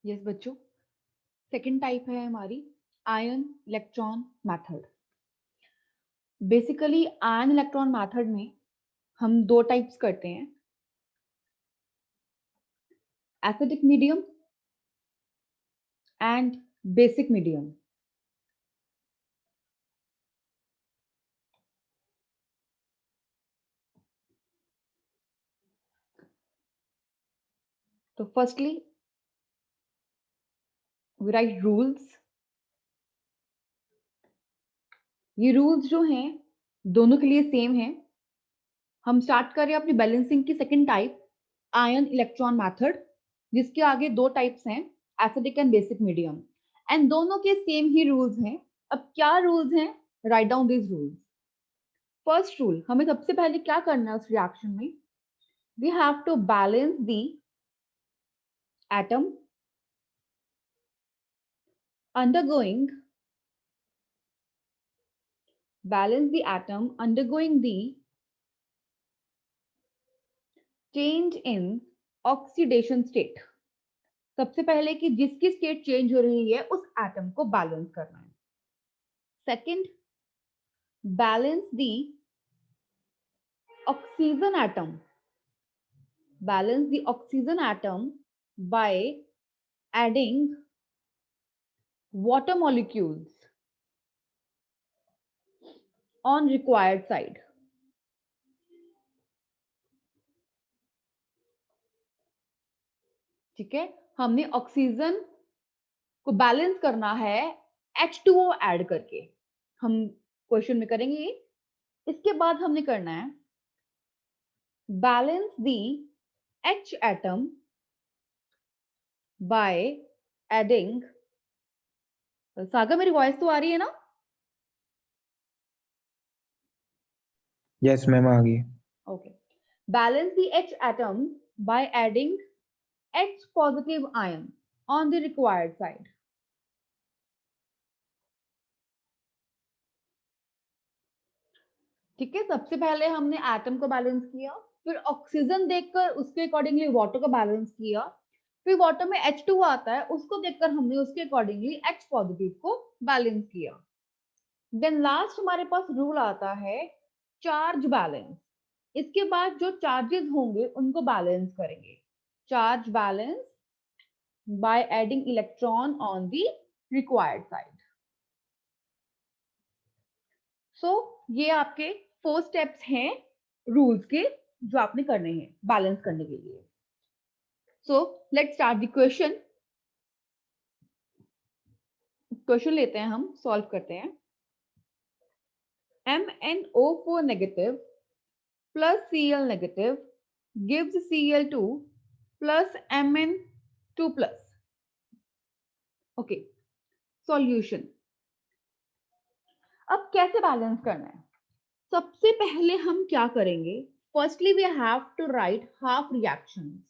Yes बच्चों, second type है हमारी ion electron method. Basically ion electron method में हम दो टाइप्स करते हैं, acidic medium and basic medium. तो फर्स्टली वी राइट रूल्स। ये रूल्स जो हैं दोनों के लिए सेम हैं। हम स्टार्ट कर रहे हैं अपनी बैलेंसिंग की second type ion electron method, जिसके आगे दो टाइप्स हैं, acidic and basic medium, and दोनों के सेम ही रूल्स हैं। अब क्या रूल्स हैं? Right down this rules. First rule, हमें सबसे पहले क्या करना है उस रिएक्शन में? We have to balance the atom undergoing the change in oxidation state। सबसे पहले कि जिसकी स्टेट चेंज हो रही है उस एटम को बैलेंस करना है। Second, balance the oxygen atom by adding water molecules on required side। ठीक है, हमने ऑक्सीजन को बैलेंस करना है H2O ऐड करके। हम क्वेश्चन में करेंगे ये। इसके बाद हमने करना है balance the H atom by adding, सागर मेरी वॉइस तो आ रही है ना? यस मैम आ गई। Okay, balance the H atom by adding H positive ion on the required side। ठीक है, सबसे पहले हमने एटम को बैलेंस किया, फिर ऑक्सीजन देखकर उसके अकॉर्डिंगली वाटर को बैलेंस किया, फिर वाटर में H2 आता है, उसको देखकर हमने उसके अकॉर्डिंगली H पॉजिटिव को बैलेंस किया। देन लास्ट हमारे पास रूल आता है चार्ज बैलेंस। इसके बाद जो चार्जेस होंगे उनको बैलेंस करेंगे। Charge balance by adding electron on the required side. So ये आपके 4 स्टेप्स हैं रूल्स के जो आपने करने हैं बैलेंस करने के लिए। So let's start the question. Question लेते हैं, हम सॉल्व करते हैं। MnO4 negative plus Cl negative gives Cl2 plus Mn2 plus। Okay, solution. अब कैसे बैलेंस करना है? सबसे पहले हम क्या करेंगे? Firstly we have to write half reactions.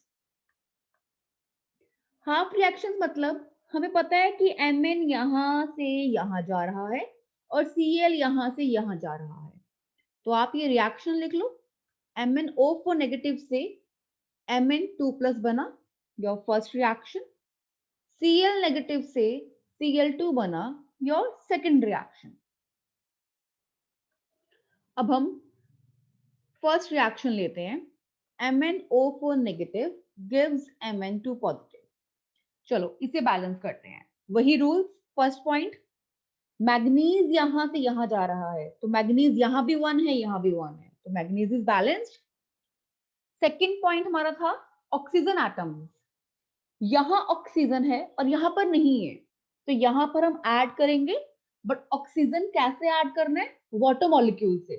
Half reactions मतलब हमें पता है कि Mn यहां से यहां जा रहा है और Cl यहां से यहां जा रहा है। तो आप ये रिएक्शन लिख लो। MnO4 नेगेटिव से Mn2 प्लस बना, your first reaction. Cl negative से Cl2 बना, योर सेकंड रिएक्शन। अब हम फर्स्ट रिएक्शन लेते हैं। MnO4 negative gives Mn2 positive. चलो इसे बैलेंस करते हैं। वही रूल्स। फर्स्ट पॉइंट, मैग्नीज यहां से यहां जा रहा है, तो मैग्नीज यहां भी 1 है, यहां भी 1 है, तो manganese is balanced. Second point हमारा था ऑक्सीजन एटम। यहां ऑक्सीजन है और यहां पर नहीं है, तो यहां पर हम ऐड करेंगे, बट ऑक्सीजन कैसे ऐड करना है? वाटर मॉलिक्यूल से।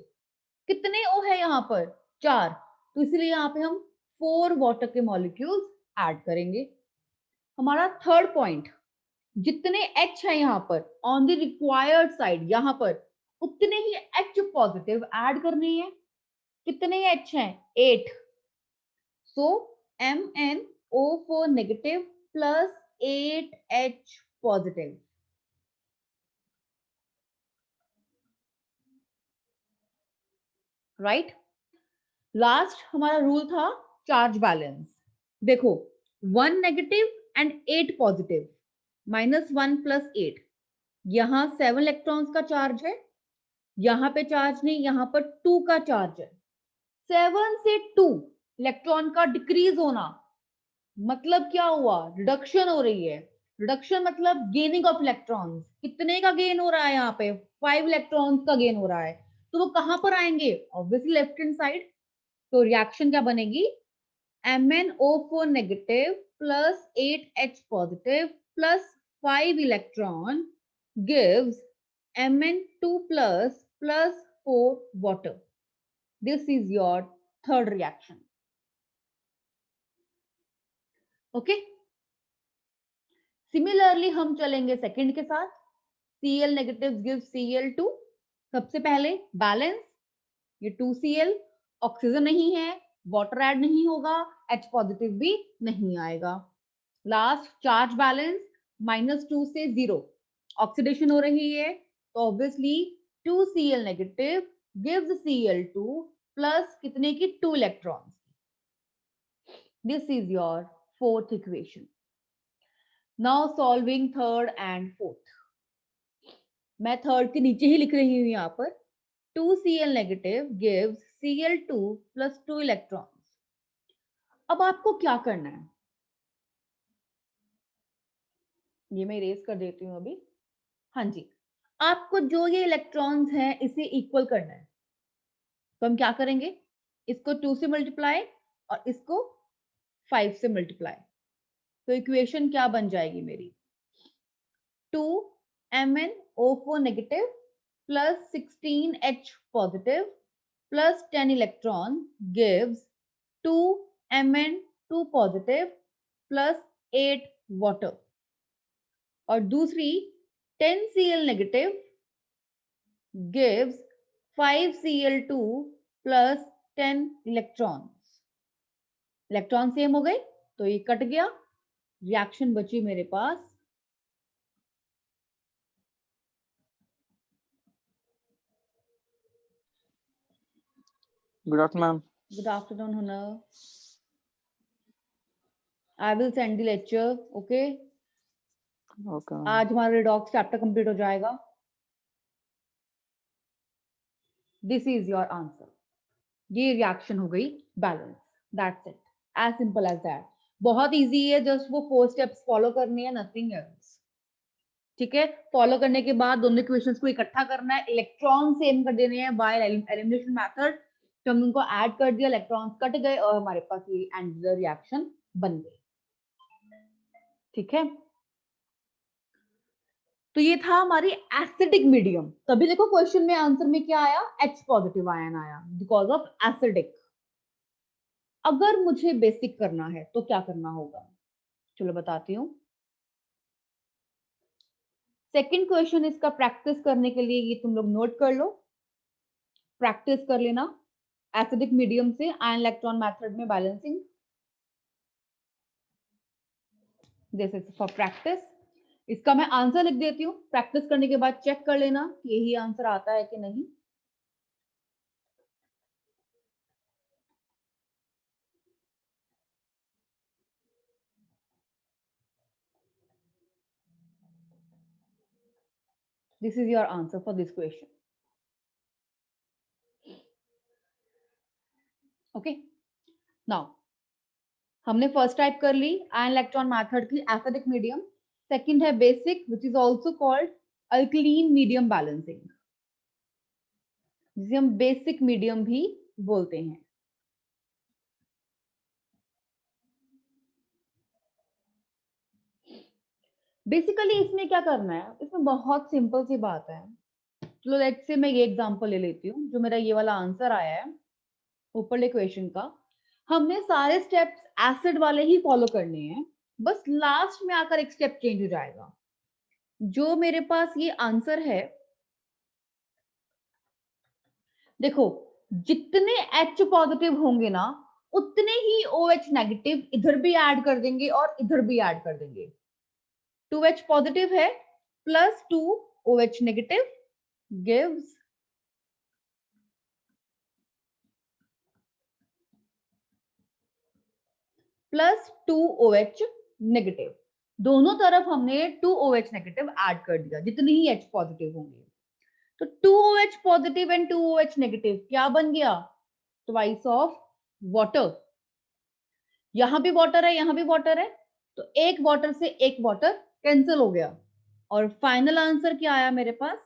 कितने O है यहाँ पर? 4, तो इसलिए यहाँ पे हम 4 वाटर के मॉलिक्यूल्स ऐड करेंगे। हमारा थर्ड पॉइंट, जितने H है यहाँ पर ऑन द रिक्वायर्ड साइड, यहाँ पर उतने ही H पॉजिटिव ऐड करने हैं। कितने H हैं? 8। सो MnO4 negative plus 8H positive. Right. Last हमारा रूल था चार्ज बैलेंस। देखो 1 नेगेटिव एंड 8 पॉजिटिव, -1 + 8, यहाँ 7 इलेक्ट्रॉन्स का चार्ज है, यहाँ पे चार्ज नहीं, यहाँ पर 2 का चार्ज है। 7 से 2 इलेक्ट्रॉन का डिक्रीज होना मतलब क्या हुआ, रिडक्शन हो रही है। रिडक्शन मतलब गेनिंग ऑफ इलेक्ट्रॉन्स। कितने का गेन हो रहा है, यहाँ पे 5 इलेक्ट्रॉन्स का गेन हो रहा है। तो वो कहां पर आएंगे, ऑब्वियसली लेफ्ट हैंड साइड। तो रिएक्शन क्या बनेगी, MnO4 negative plus 8H positive plus 5 electron gives Mn2 plus plus 4 water. This is your third reaction. Okay. Similarly हम चलेंगे सेकंड के साथ। Cl negative gives Cl2। सबसे पहले बैलेंस, ये 2Cl, ऑक्सीजन नहीं है, वाटर ऐड नहीं होगा, H पॉजिटिव भी नहीं आएगा। लास्ट चार्ज बैलेंस, -2 से 0, ऑक्सीडेशन हो रही है, तो obviously 2Cl negative gives Cl2 plus कितने की, 2 electrons. This is your fourth equation. Now solving third and fourth. मैं थर्ड के नीचे ही लिख रही हूं यहाँ पर, 2Cl negative gives Cl2 plus 2 electrons. अब आपको क्या करना है, ये मैं इरेज कर देती हूँ अभी। हाँ जी, आपको जो ये इलेक्ट्रॉन्स हैं इसे इक्वल करना है। तो हम क्या करेंगे, इसको 2 से मल्टीप्लाई और इसको 5 से मल्टीप्लाई। तो इक्वेशन क्या बन जाएगी मेरी, 2MnO4 negative plus 16H positive plus 10 electron gives 2Mn2 positive plus 8 water. और दूसरी 10Cl negative gives 5Cl2 plus 10 electrons. Electron same हो गए तो ये कट गया, रिएक्शन बची मेरे पास Good afternoon, ma'am. Good afternoon Hunar. I will send the lecture, okay. Okay, ma'am. आज हमारा रिडॉक्स चैप्टर कंप्लीट हो जाएगा। This is your answer. ये रिएक्शन हो गई balance, that's it, as simple as that. बहुत इजी है, जस्ट वो 4 स्टेप्स फॉलो करनी है, नथिंग एल्स। ठीक है, फॉलो करने के बाद दोनों इक्वेशंस को इकट्ठा करना है, इलेक्ट्रॉन सेम कर देने हैं बाय एलिमिनेशन मेथड। तो हम उनको ऐड कर दिया, इलेक्ट्रॉन्स कट गए और हमारे पास ये एंड रिएक्शन बन गई। ठीक है, तो ये था हमारी एसिडिक मीडियम। तभी देखो क्वेश्चन में आंसर में क्या आया, H पॉजिटिव आयन आया बिकॉज ऑफ एसिडिक। अगर मुझे बेसिक करना है तो क्या करना होगा, चलो बताती हूँ। सेकंड क्वेश्चन इसका प्रैक्टिस करने के लिए ये तुम लोग नोट कर लो, प्रैक्टिस कर लेना एसिडिक मीडियम से आयन इलेक्ट्रॉन मेथड में balancing. This is for practice. इसका मैं आंसर लिख देती हूँ, प्रैक्टिस करने के बाद चेक कर लेना कि यही आंसर आता है कि नहीं। This is your answer for this question. Okay, now हमने फर्स्ट टाइप कर ली आयन इलेक्ट्रॉन मेथड की एसिडिक मीडियम। सेकंड है basic, which is also called alkaline medium balancing, जिसे हम बेसिक मीडियम भी बोलते हैं। बेसिकली इसमें क्या करना है, इसमें बहुत सिंपल सी बात है। चलो लेट्स से मैं ये एग्जांपल ले लेती हूँ, जो मेरा ये वाला आंसर आया है ऊपर क्वेश्चन का। हमने सारे स्टेप्स एसिड वाले ही फॉलो करने हैं, बस लास्ट में आकर एक स्टेप चेंज हो जाएगा। जो मेरे पास ये आंसर है, देखो जितने H पॉजिटिव होंगे ना उतने ही OH नेगेटिव इधर भी ऐड कर देंगे और इधर भी ऐड कर देंगे। 2H पॉजिटिव है plus 2 OH negative gives plus 2 OH negative. दोनों तरफ हमने 2OH नेगेटिव ऐड कर दिया, जितने ही H पॉजिटिव होंगे। तो 2OH positive and 2OH negative क्या बन गया? Twice of water. यहां भी वाटर है, यहां भी वाटर है, तो एक वाटर से एक वाटर कैंसिल हो गया, और फाइनल आंसर क्या आया मेरे पास?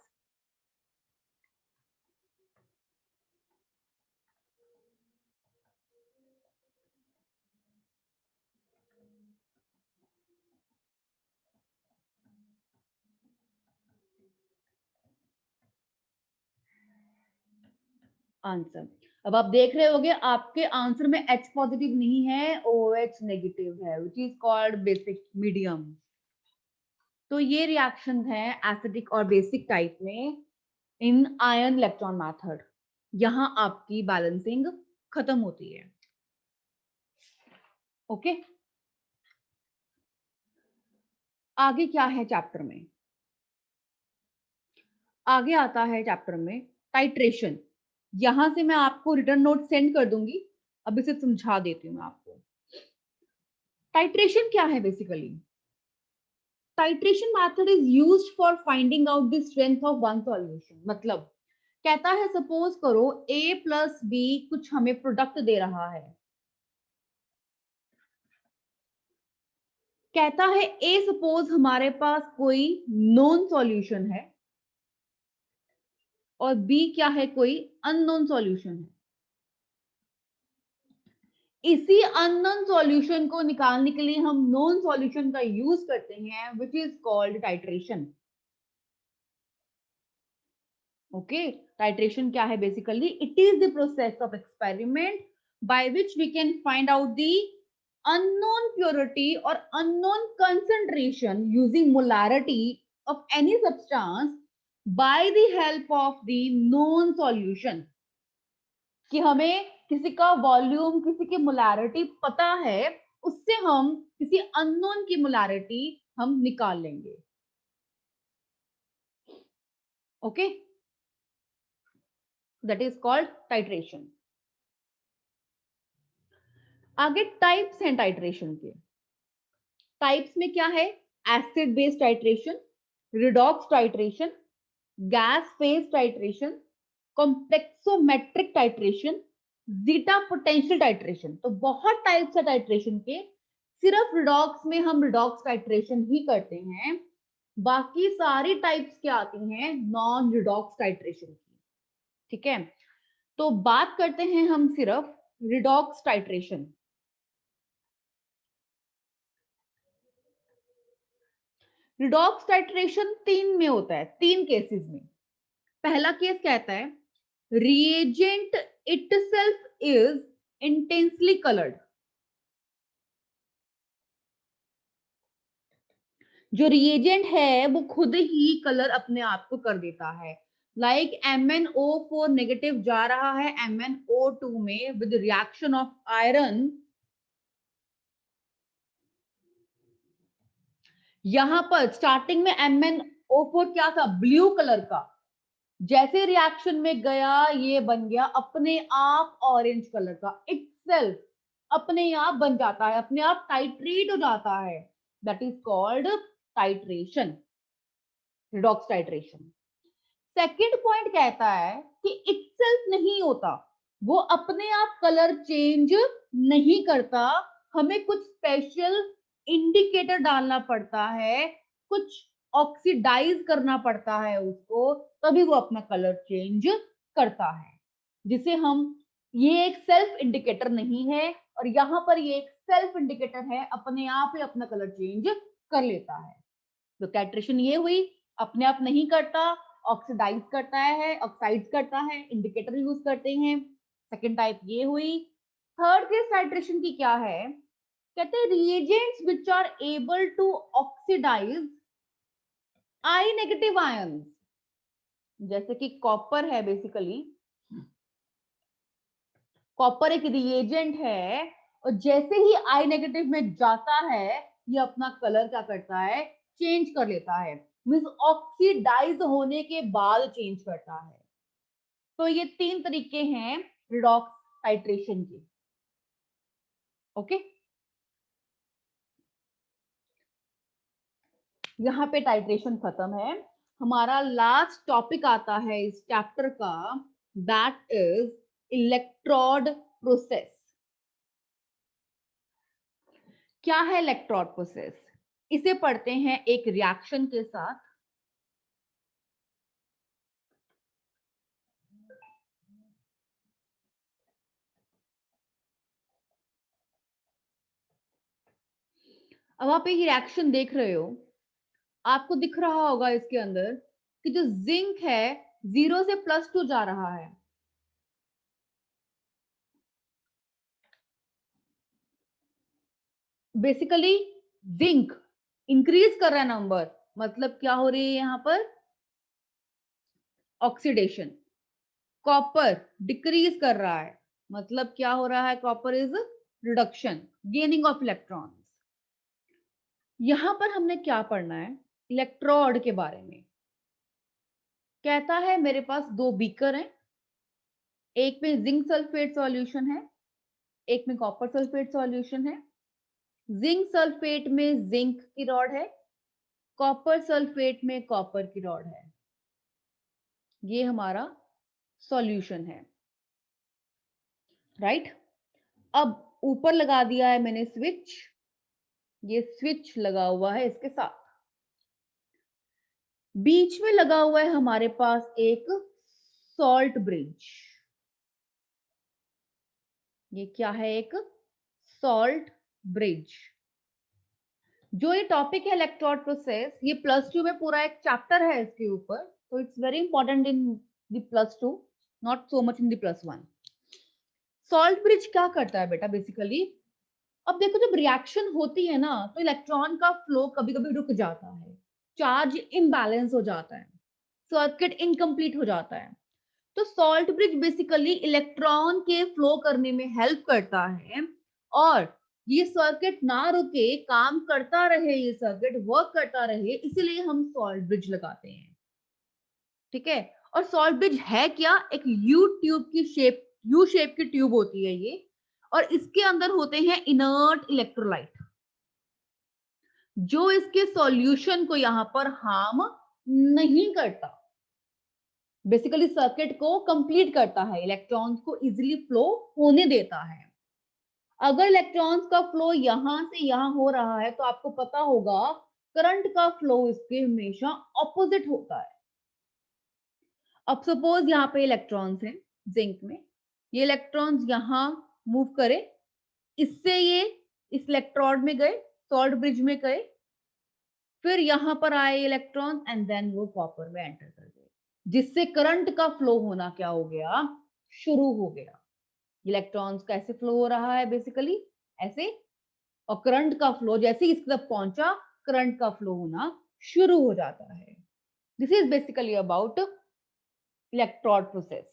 आंसर। अब आप देख रहे होगे आपके आंसर में H पॉजिटिव नहीं है, OH नेगेटिव है, विच इज कॉल्ड बेसिक मीडियम। तो ये रिएक्शन है एसिडिक और बेसिक टाइप में इन आयन इलेक्ट्रॉन मेथड। यहां आपकी बैलेंसिंग खत्म होती है। ओके, आगे क्या है चैप्टर में? आगे आता है चैप्टर में टाइट्रेशन। यहां से मैं आपको रिटर्न नोट सेंड कर दूंगी, अभी से समझा देती हूँ मैं आपको। टाइट्रेशन क्या है basically? Titration method is used for finding out the strength of one solution. मतलब कहता है सपोज करो A प्लस बी कुछ हमें प्रोडक्ट दे रहा है। कहता है A सपोज हमारे पास कोई नोन सॉल्यूशन है और B क्या है, कोई अननोन सॉल्यूशन है। इसी अननोन सॉल्यूशन को निकालने के लिए हम नोन सॉल्यूशन का यूज करते हैं, which is called titration. Okay, titration क्या है basically? It is the process of experiment by which we can find out the unknown purity or unknown concentration using molarity of any substance by the help of the known solution। कि हमें किसी का volume, किसी की molarity पता है, उससे हम किसी अननोन की मोलारिटी हम निकाल लेंगे। Okay, that is called titration. आगे टाइप्स हैं टाइट्रेशन के। टाइप्स में क्या है? Acid based titration, redox titration, gas phase titration, complexometric titration, zeta potential titration. तो बहुत टाइप्स है टाइट्रेशन के। सिर्फ रिडॉक्स में हम रिडॉक्स टाइट्रेशन ही करते हैं, बाकी सारी टाइप्स क्या आती हैं? नॉन रिडॉक्स टाइट्रेशन की। ठीक है, तो बात करते हैं हम सिर्फ रिडॉक्स टाइट्रेशन। रिडॉक्स टाइट्रेशन 3 में होता है, 3 केसेस में। पहला केस कहता है reagent itself is intensely colored। जो रिएजेंट है वो खुद ही कलर अपने आप को कर देता है। लाइक MnO4 नेगेटिव जा रहा है MnO2 में विद रिएक्शन ऑफ आयरन। यहां पर स्टार्टिंग में MnO4 क्या था? ब्लू कलर का। जैसे रिएक्शन में गया ये बन गया अपने आप ऑरेंज कलर का। इटसेल्फ अपने आप बन जाता है, अपने आप टाइट्रेट हो जाता है। That is called titration, redox titration. Second point कहता है कि इटसेल्फ नहीं होता, वो अपने आप कलर चेंज नहीं करता, हमें कुछ स्पेशल इंडिकेटर डालना पड़ता है, कुछ ऑक्सीडाइज करना पड़ता है उसको, तभी वो अपना कलर चेंज करता है। जिसे हम, ये एक सेल्फ इंडिकेटर नहीं है, और यहां पर ये एक सेल्फ इंडिकेटर है, अपने आप ही अपना कलर चेंज कर लेता है। तो टाइट्रेशन ये हुई, अपने आप नहीं करता, ऑक्सीडाइज करता है, ऑक्साइड करता है, इंडिकेटर यूज करते हैं। सेकेंड टाइप ये हुई। थर्ड केस टाइट्रेशन की क्या है? कहते हैं reagents which are able to oxidise I negative ions. जैसे कि कॉपर है, बेसिकली कॉपर एक रिएजेंट है, और जैसे ही आई नेगेटिव में जाता है ये अपना कलर क्या करता है? चेंज कर लेता है। मींस ऑक्सीडाइज होने के बाद चेंज करता है। तो ये 3 तरीके हैं रिडॉक्स टाइट्रेशन के। ओके, यहाँ पे टाइट्रेशन खत्म है। हमारा लास्ट टॉपिक आता है इस चैप्टर का, दैट इज इलेक्ट्रोड प्रोसेस। क्या है इलेक्ट्रोड प्रोसेस? इसे पढ़ते हैं एक रिएक्शन के साथ। अब आप एक रिएक्शन देख रहे हो, आपको दिख रहा होगा इसके अंदर कि जो जिंक है 0 से +2 जा रहा है। बेसिकली जिंक इंक्रीज कर रहा है नंबर, मतलब क्या हो रही है यहाँ पर? ऑक्सीडेशन। कॉपर डिक्रीज कर रहा है, मतलब क्या हो रहा है? Copper is reduction, gaining of electrons. यहां पर हमने क्या पढ़ना है? इलेक्ट्रोड के बारे में। कहता है मेरे पास 2 बीकर हैं, एक में जिंक सल्फेट सॉल्यूशन है, एक में कॉपर सल्फेट सॉल्यूशन है। जिंक सल्फेट में जिंक की रॉड है, कॉपर सल्फेट में कॉपर की रॉड है। ये हमारा सॉल्यूशन है, राइट? अब ऊपर लगा दिया है मैंने स्विच, ये स्विच लगा हुआ है इसके साथ। बीच में लगा हुआ है हमारे पास एक सॉल्ट ब्रिज। ये क्या है? एक सॉल्ट ब्रिज। जो ये टॉपिक है इलेक्ट्रोड प्रोसेस, ये +2 में पूरा एक चैप्टर है इसके ऊपर, तो it's very important in the +2, not so much in the +1। Salt bridge क्या करता है बेटा बेसिकली? अब देखो, जब रिएक्शन होती है ना, तो इलेक्ट्रॉन का फ्लो कभी कभी रुक जाता है, चार्ज इम्बैलेंस हो जाता है, सर्किट इनकम्प्लीट हो जाता है। तो सॉल्ट ब्रिज बेसिकली इलेक्ट्रॉन के फ्लो करने में हेल्प करता है, और ये सर्किट ना रुके, काम करता रहे, ये सर्किट वर्क करता रहे, इसीलिए हम सॉल्ट ब्रिज लगाते हैं। ठीक है? और सॉल्ट ब्रिज है क्या? एक यू शेप की ट्यूब होती है ये, और इसके अंदर होते हैं इनर्ट इलेक्ट्रोलाइट, जो इसके सॉल्यूशन को यहां पर हार्म नहीं करता, बेसिकली सर्किट को कंप्लीट करता है, इलेक्ट्रॉन्स को इजीली फ्लो होने देता है। अगर इलेक्ट्रॉन्स का फ्लो यहां से यहां हो रहा है, तो आपको पता होगा करंट का फ्लो इसके हमेशा ऑपोजिट होता है। अब सपोज यहाँ पे इलेक्ट्रॉन्स हैं जिंक में, ये इलेक्ट्रॉन्स यहां मूव करे, इससे ये इस इलेक्ट्रोड में गए, सॉल्ट ब्रिज में गए, फिर यहां पर आए इलेक्ट्रॉन एंड देन वो कॉपर में एंटर कर गए, जिससे करंट का फ्लो होना क्या हो गया? शुरू हो गया। इलेक्ट्रॉन्स कैसे फ्लो हो रहा है? बेसिकली ऐसे, और करंट का फ्लो जैसे इस तरफ पहुंचा, करंट का फ्लो होना शुरू हो जाता है। This is basically about electrode process.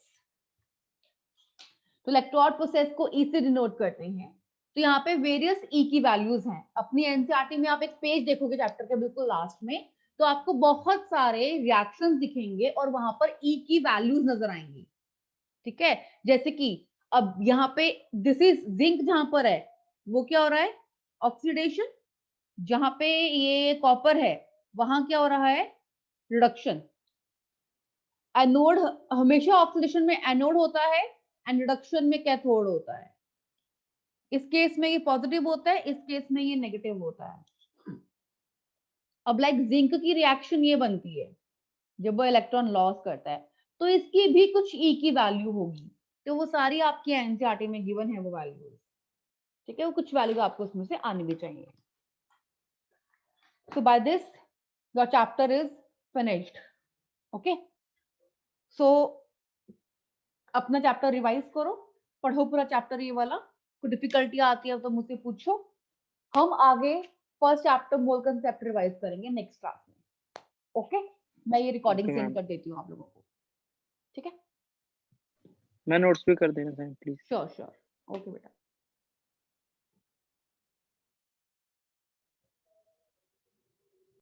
तो इलेक्ट्रोड प्रोसेस को ई से डिनोट करते हैं। तो यहाँ पे वेरियस ई की वैल्यूज हैं। अपनी एनसीईआरटी में आप एक पेज देखोगे चैप्टर के बिल्कुल लास्ट में, तो आपको बहुत सारे रिएक्शंस दिखेंगे और वहां पर ई की वैल्यूज नजर आएंगी। ठीक है? जैसे कि अब यहाँ पे दिस इज जिंक, जहां पर है वो क्या हो रहा है? ऑक्सीडेशन। जहां पे ये कॉपर है, वहां क्या हो रहा है? रिडक्शन। एनोड हमेशा ऑक्सीडेशन में एनोड होता है एंड रिडक्शन में कैथोड होता है। इस केस में ये पॉजिटिव होता है, इस केस में ये नेगेटिव होता है। अब लाइक जिंक की रिएक्शन ये बनती है जब वो इलेक्ट्रॉन लॉस करता है, तो इसकी भी कुछ ई की वैल्यू होगी, तो वो सारी आपकी एनसीईआरटी में गिवन है वो वैल्यूज। ठीक है? वो कुछ वैल्यू आपको उसमें से आनी भी चाहिए। So by this, your chapter is finished. Okay? So अपना चैप्टर रिवाइज करो, पढ़ो पूरा चैप्टर ये वाला। कोई डिफिकल्टी आती है तो मुझसे पूछो। हम आगे फर्स्ट चैप्टर मोल कंसेप्ट रिवाइज करेंगे नेक्स्ट क्लास में। ओके? मैं ये रिकॉर्डिंग सेंड कर देती हूँ आप लोगों को। ठीक है? मैं नोट्स भी कर देना प्लीज। Sure sure. ओके बेटा।